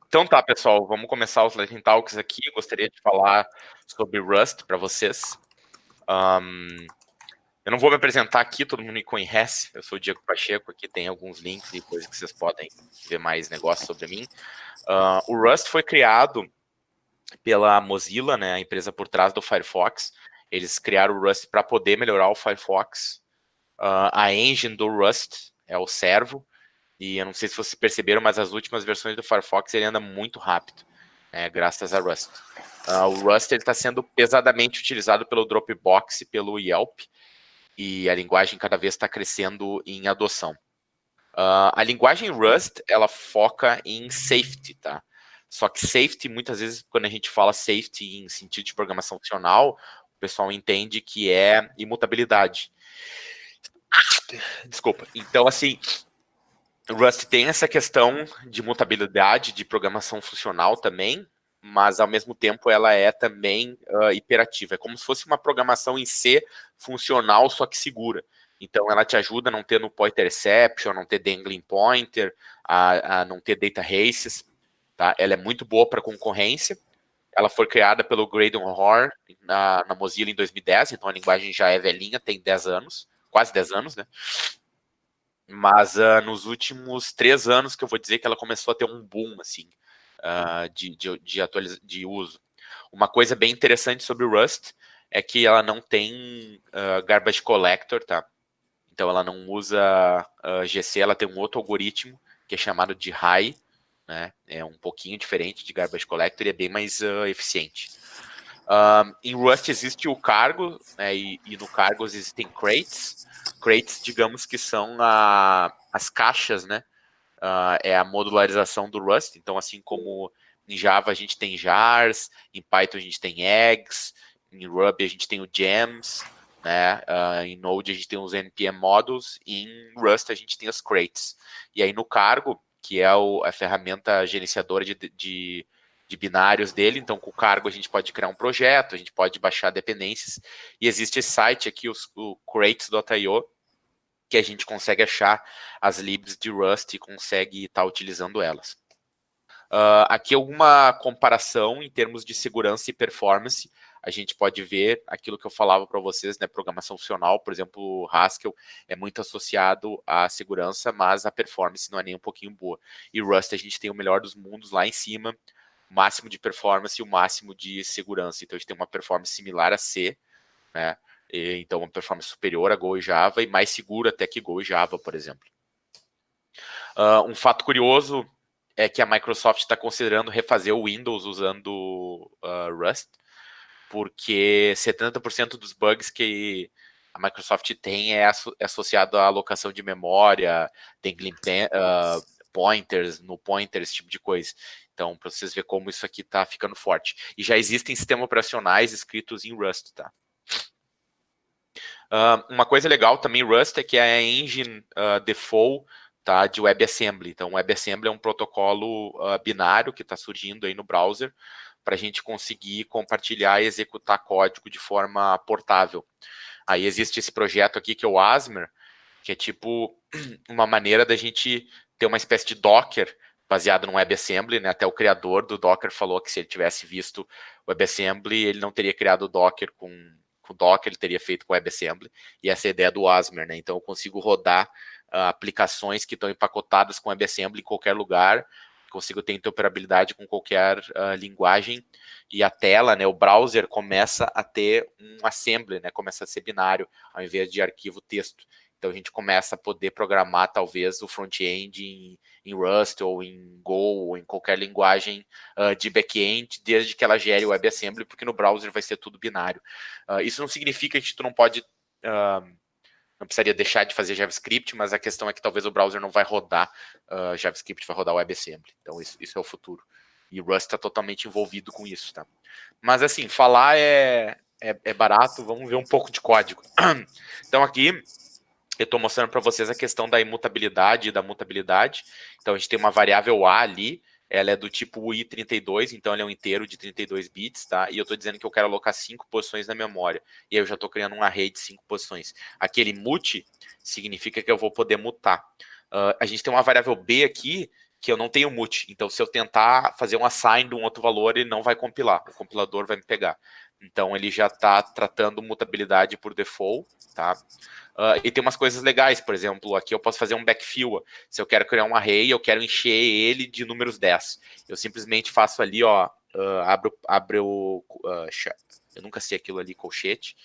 Então tá, pessoal, vamos começar os Legend Talks aqui. Eu gostaria de falar sobre Rust para vocês. Eu não vou me apresentar aqui, todo mundo me conhece. Eu sou o Diego Pacheco, aqui tem alguns links e coisas que vocês podem ver mais negócios sobre mim. O Rust foi criado pela Mozilla, né, a empresa por trás do Firefox. Eles criaram o Rust para poder melhorar o Firefox. A engine do Rust é o Servo. E eu não sei se vocês perceberam, mas as últimas versões do Firefox ele anda muito rápido, né, graças a Rust. O Rust está sendo pesadamente utilizado pelo Dropbox e pelo Yelp, e a linguagem cada vez está crescendo em adoção. A linguagem Rust, ela foca em safety, tá? Só que safety, muitas vezes, quando a gente fala safety em sentido de programação funcional, o pessoal entende que é imutabilidade. Desculpa. Então, assim, o Rust tem essa questão de mutabilidade, de programação funcional também, mas ao mesmo tempo ela é também hiperativa. É como se fosse uma programação em C funcional, só que segura. Então ela te ajuda a não ter no pointer exception, a não ter dangling pointer, a não ter data races. Tá? Ela é muito boa para concorrência. Ela foi criada pelo Graydon Hoare na Mozilla em 2010, então a linguagem já é velhinha, tem 10 anos, quase 10 anos, né? Mas nos últimos 3 anos que eu vou dizer que ela começou a ter um boom assim, de uso. Uma coisa bem interessante sobre o Rust é que ela não tem garbage collector, tá? Então ela não usa GC, ela tem um outro algoritmo que é chamado de high, né? É um pouquinho diferente de garbage collector e é bem mais eficiente. Em Rust existe o cargo, né, e no cargo existem crates. Crates, digamos que são as caixas, né? É a modularização do Rust. Então, assim como em Java a gente tem jars, em Python a gente tem eggs, em Ruby a gente tem o gems, né? Em Node a gente tem os npm modules, e em Rust a gente tem as crates. E aí no cargo, que é a ferramenta gerenciadora de binários dele, então com o cargo a gente pode criar um projeto, a gente pode baixar dependências, e existe esse site aqui, o crates.io, que a gente consegue achar as libs de Rust e consegue estar utilizando elas. Aqui alguma comparação em termos de segurança e performance. A gente pode ver aquilo que eu falava para vocês, né? Programação funcional, por exemplo, o Haskell é muito associado à segurança, mas a performance não é nem um pouquinho boa. E Rust a gente tem o melhor dos mundos lá em cima, o máximo de performance e o máximo de segurança. Então a gente tem uma performance similar a C, né? Então uma performance superior a Go e Java e mais seguro até que Go e Java, por exemplo. Um fato curioso é que a Microsoft está considerando refazer o Windows usando Rust, porque 70% dos bugs que a Microsoft tem é associado à alocação de memória, tem pointers, no pointer, esse tipo de coisa. Então, para vocês verem como isso aqui está ficando forte. E já existem sistemas operacionais escritos em Rust, tá? Uma coisa legal também, Rust, é que é a engine default, tá, de WebAssembly. Então, WebAssembly é um protocolo binário que está surgindo aí no browser para a gente conseguir compartilhar e executar código de forma portável. Aí existe esse projeto aqui que é o Asmer, que é tipo uma maneira da gente ter uma espécie de Docker baseado no WebAssembly, né? Até o criador do Docker falou que se ele tivesse visto o WebAssembly, ele não teria criado o Docker com Docker, ele teria feito com WebAssembly, e essa é a ideia do Asmer, né? Então eu consigo rodar aplicações que estão empacotadas com WebAssembly em qualquer lugar, consigo ter interoperabilidade com qualquer linguagem, e a tela, né, o browser começa a ter um assembly, né, começa a ser binário, ao invés de arquivo texto. Então a gente começa a poder programar talvez o front-end em Rust ou em Go ou em qualquer linguagem de back-end, desde que ela gere o WebAssembly, porque no browser vai ser tudo binário. Isso não significa que tu não pode, não precisaria deixar de fazer JavaScript, mas a questão é que talvez o browser não vai rodar JavaScript, vai rodar WebAssembly. Então isso é o futuro. E o Rust está totalmente envolvido com isso, tá? Mas assim, falar é barato, vamos ver um pouco de código. Então aqui eu estou mostrando para vocês a questão da imutabilidade e da mutabilidade. Então a gente tem uma variável A ali, ela é do tipo i32, então ela é um inteiro de 32 bits, tá? E eu estou dizendo que eu quero alocar 5 posições na memória. E aí eu já estou criando um array de 5 posições. Aquele mute significa que eu vou poder mutar. A gente tem uma variável B aqui, que eu não tenho mut. Então, se eu tentar fazer um assign de um outro valor, ele não vai compilar. O compilador vai me pegar. Então, ele já está tratando mutabilidade por default, tá? E tem umas coisas legais, por exemplo, aqui eu posso fazer um backfill. Se eu quero criar um array, eu quero encher ele de números 10. Eu simplesmente faço ali, ó, abro o... eu nunca sei aquilo ali, colchete.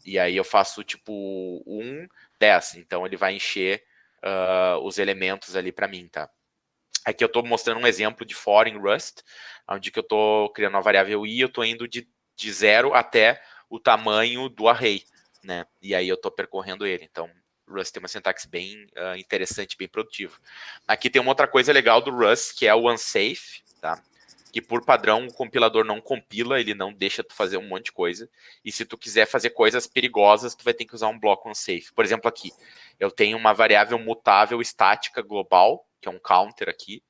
E aí eu faço tipo 1, 10. Então ele vai encher os elementos ali para mim, tá? Aqui eu estou mostrando um exemplo de for em Rust, onde que eu estou criando uma variável i, eu estou indo de 0 até o tamanho do array, né? E aí eu estou percorrendo ele. Então, Rust tem uma sintaxe bem interessante, bem produtiva. Aqui tem uma outra coisa legal do Rust, que é o unsafe, tá? Que por padrão o compilador não compila, ele não deixa tu fazer um monte de coisa. E se tu quiser fazer coisas perigosas, tu vai ter que usar um bloco unsafe. Por exemplo, aqui, eu tenho uma variável mutável estática global, que é um counter aqui,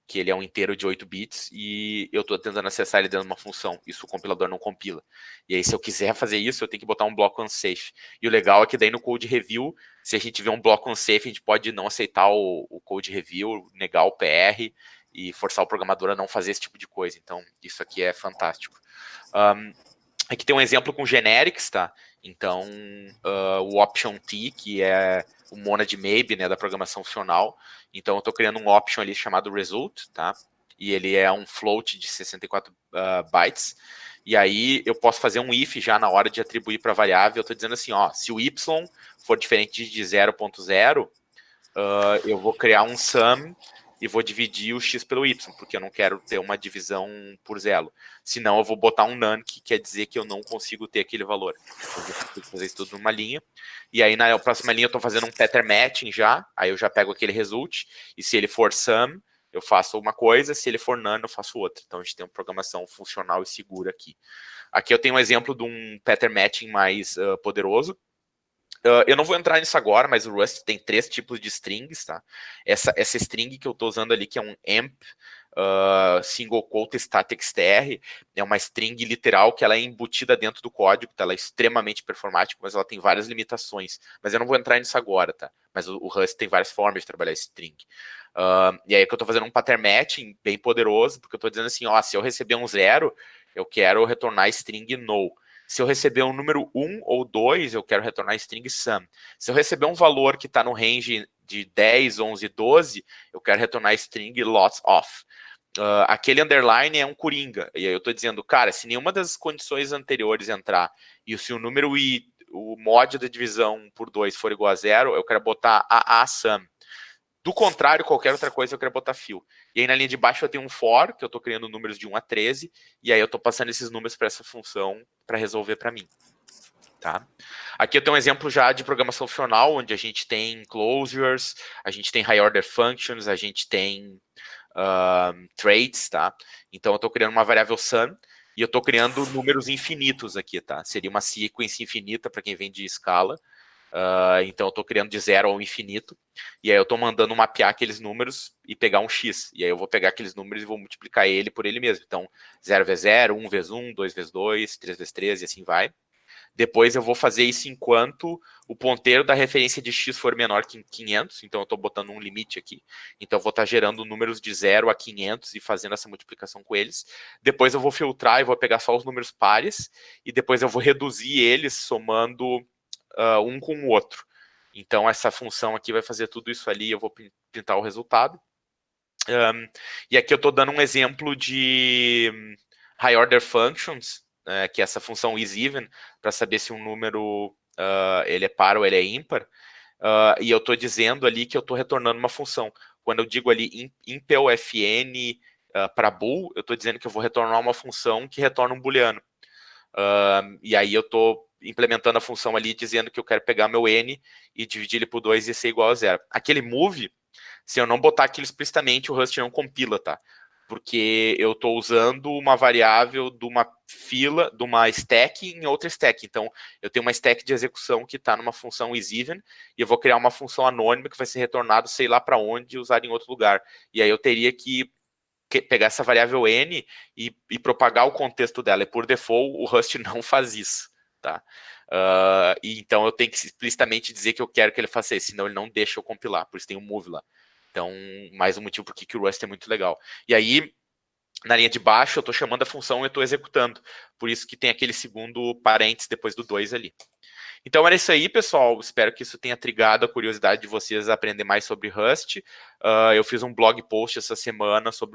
que ele é um inteiro de 8 bits, e eu estou tentando acessar ele dentro de uma função. Isso o compilador não compila. E aí, se eu quiser fazer isso, eu tenho que botar um bloco unsafe. E o legal é que daí no code review, se a gente vê um bloco unsafe, a gente pode não aceitar o code review, negar o PR e forçar o programador a não fazer esse tipo de coisa. Então, isso aqui é fantástico. Aqui tem um exemplo com generics, tá? Então, o option t, que é o monad maybe, né, da programação funcional. Então, eu estou criando um option ali chamado result, tá? E ele é um float de 64 bytes. E aí, eu posso fazer um if já na hora de atribuir para a variável. Eu estou dizendo assim, ó, se o y for diferente de 0.0, eu vou criar um sum e vou dividir o x pelo y, porque eu não quero ter uma divisão por zero. Senão eu vou botar um none, que quer dizer que eu não consigo ter aquele valor. Eu vou fazer isso tudo numa linha. E aí na próxima linha eu estou fazendo um pattern matching já, aí eu já pego aquele result, e se ele for sum, eu faço uma coisa, se ele for none, eu faço outra. Então a gente tem uma programação funcional e segura aqui. Aqui eu tenho um exemplo de um pattern matching mais poderoso. Eu não vou entrar nisso agora, mas o Rust tem 3 tipos de strings, tá? Essa string que eu estou usando ali, que é um amp single quote stat.xtr, é uma string literal que ela é embutida dentro do código, tá? Ela é extremamente performática, mas ela tem várias limitações. Mas eu não vou entrar nisso agora, tá? Mas o Rust tem várias formas de trabalhar string. E aí que eu estou fazendo um pattern matching bem poderoso, porque eu estou dizendo assim, ó, se eu receber um 0, eu quero retornar string null. Se eu receber um número 1 ou 2, eu quero retornar string sum. Se eu receber um valor que está no range de 10, 11, 12, eu quero retornar string lots of. Aquele underline é um coringa. E aí eu estou dizendo, cara, se nenhuma das condições anteriores entrar, e se o número i, o mod da divisão por 2 for igual a 0, eu quero botar a sum. Do contrário, qualquer outra coisa eu quero botar fill. E aí na linha de baixo eu tenho um for, que eu estou criando números de 1 a 13, e aí eu estou passando esses números para essa função para resolver para mim. Tá? Aqui eu tenho um exemplo já de programação funcional, onde a gente tem closures, a gente tem high order functions, a gente tem traits, tá? Então eu estou criando uma variável sum, e eu estou criando números infinitos aqui, tá? Seria uma sequência infinita para quem vem de escala. Então eu estou criando de 0 ao infinito, e aí eu estou mandando mapear aqueles números e pegar um x, e aí eu vou pegar aqueles números e vou multiplicar ele por ele mesmo. Então 0 vezes 0, 1 vezes 1, 2 vezes 2, 3 vezes 3 e assim vai. Depois eu vou fazer isso enquanto o ponteiro da referência de x for menor que 500, então eu estou botando um limite aqui. Então eu vou estar gerando números de 0 a 500 e fazendo essa multiplicação com eles. Depois eu vou filtrar e vou pegar só os números pares, e depois eu vou reduzir eles somando um com o outro. Então essa função aqui vai fazer tudo isso ali, eu vou pintar o resultado. E aqui eu estou dando um exemplo de high order functions, que é essa função isEven, para saber se um número ele é par ou ele é ímpar. E eu estou dizendo ali que eu estou retornando uma função. Quando eu digo ali impelfn para bool, eu estou dizendo que eu vou retornar uma função que retorna um booleano. E aí eu estou implementando a função ali, dizendo que eu quero pegar meu n e dividir ele por 2 e ser igual a 0. Aquele move, se eu não botar aquilo explicitamente, o Rust não compila, tá? Porque eu estou usando uma variável de uma fila, de uma stack em outra stack. Então, eu tenho uma stack de execução que está numa função isEven, e eu vou criar uma função anônima que vai ser retornado, sei lá para onde, e usar em outro lugar. E aí eu teria que pegar essa variável n e propagar o contexto dela. E por default, o Rust não faz isso, tá? E então eu tenho que explicitamente dizer que eu quero que ele faça isso, senão ele não deixa eu compilar, por isso tem um move lá. Então, mais um motivo por que o Rust é muito legal. E aí, na linha de baixo, eu estou chamando a função e eu estou executando. Por isso que tem aquele segundo parênteses depois do 2 ali. Então era isso aí, pessoal. Espero que isso tenha trigado a curiosidade de vocês a aprender mais sobre Rust. Eu fiz um blog post essa semana sobre